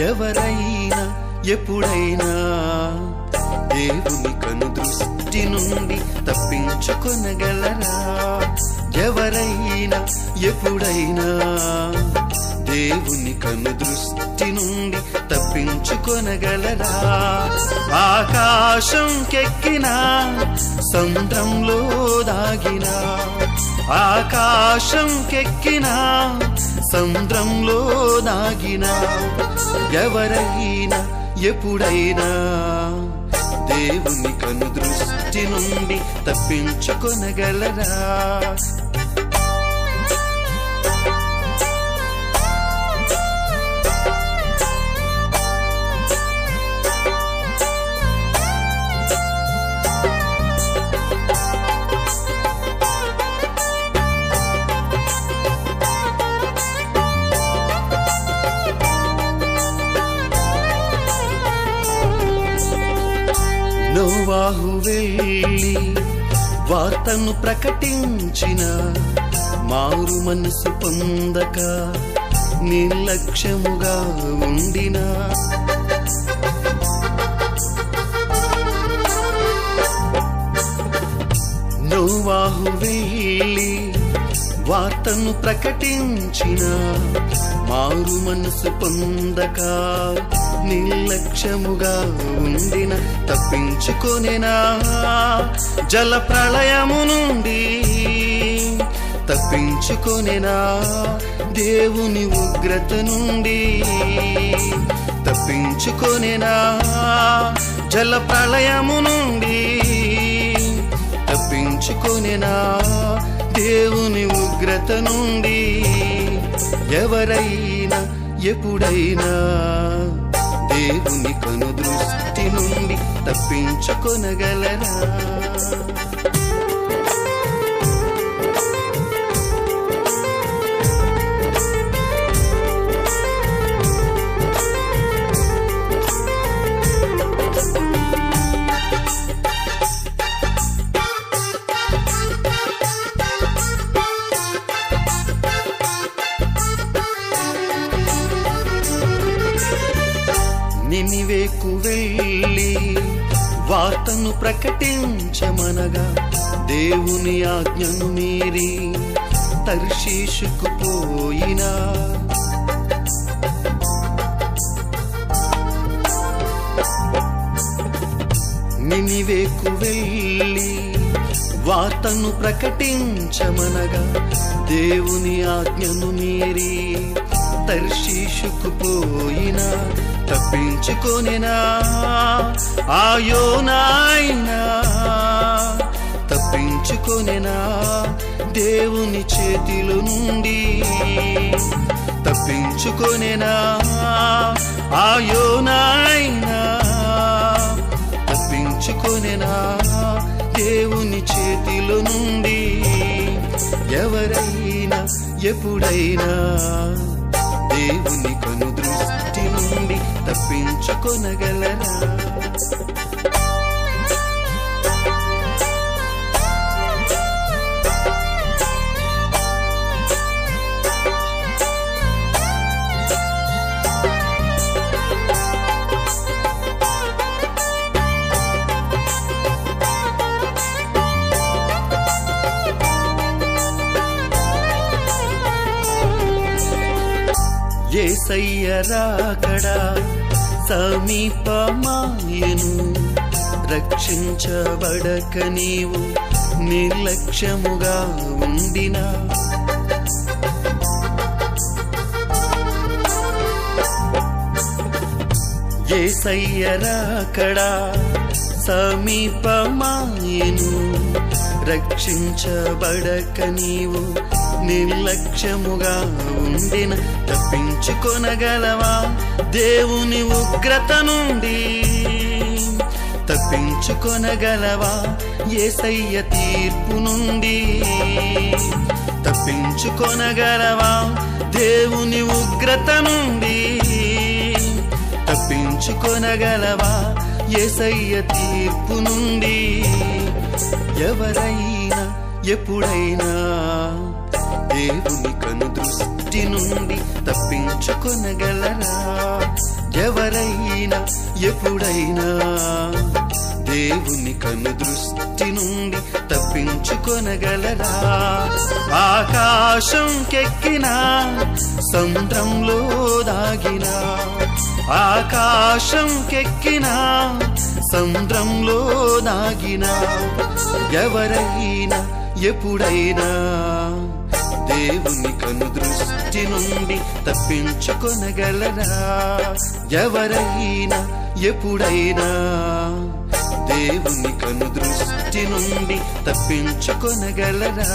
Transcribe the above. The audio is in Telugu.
ఎవరైనా ఎప్పుడైనా దేవుని కనుదృష్టి నుండి తప్పించుకొనగలరా? ఎవరైనా ఎప్పుడైనా దేవుని కనుదృష్టి నుండి తప్పించుకొనగలరా? ఆకాశంకెక్కినా సముద్రంలో దాగినా, ఆకాశంకెక్కినా సముద్రంలో దాగినా, ఎవరైనా ఎప్పుడైనా దేవుని కనుదృష్టి నుండి తప్పించుకొనగలరా? నోవాహు వెళ్ళి వార్తను ప్రకటించిన, మారు మనసు పొందక నిర్లక్ష్యముగా ఉండిన, నోవాహు వెళ్ళి వార్తను ప్రకటించిన, మారు మనసు పొందక నిర్లక్ష్యముగా ఉండిన, తప్పించుకొనెనా జల ప్రళయము నుండి, తప్పించుకొనెనా దేవుని ఉగ్రత నుండి, తప్పించుకొనెనా జల ప్రళయము నుండి, తప్పించుకొనెనా దేవుని ఉగ్రత నుండి. ఎవరైనా ఎప్పుడైనా దేవుని కనుదృష్టి నుండి తప్పించుకొనగలరా? నినివేకు వెళ్ళి వార్తను ప్రకటించమనగా, దేవుని ఆజ్ఞను మీరి తర్షీషుకు పోయినా, నినివేకు వెళ్ళి వార్తను ప్రకటించమనగా, దేవుని ఆజ్ఞను మీరి తర్షీషుకు పోయినా, తప్పించుకొనెనా ఆ యోనాయినా, తప్పించుకొనెనా దేవుని చేతిలో నుండి, తప్పించుకొనెనా ఆ యోనాయినా, తప్పించుకొనెనా దేవుని చేతిలో నుండి. ఎవరైనా ఎప్పుడైనా దేవుని కనుదృష్టి నుండి తప్పించుకొనగలరా? యేసయ్య రాకడా సమీపమాయెను, రక్షించబడక నీవు నిర్లక్ష్యముగా ఉండినా, యేసయ్య రాకడా సమీపమాయెను, రక్షించబడక నీవు నిర్లక్ష్యముగా ఉండిన, తప్పించుకొనగలవా దేవుని ఉగ్రత నుండి? తప్పించుకొనగలవా యేసయ్య తీర్పు నుండి? తప్పించుకొనగలవా దేవుని ఉగ్రత నుండి? తప్పించుకొనగలవా యేసయ్య తీర్పు నుండి? ఎవరైనా ఎప్పుడైనా దేవుని కను దృష్టి నుండి తప్పించుకొనగలరా? ఎవరైనా ఎప్పుడైనా దేవుని కను దృష్టి నుండి తప్పించుకొనగలరా? ఆకాశంకెక్కినా సముద్రంలో దాగినా, ఆకాశంకెక్కినా సముద్రంలో దాగినా, ఎవరైనా ఎప్పుడైనా దేవుని కను దృష్టి నుండి తప్పించుకొనగలరా? ఎవరైనా ఎప్పుడైనా దేవుని కను దృష్టి నుండి తప్పించుకొనగలరా?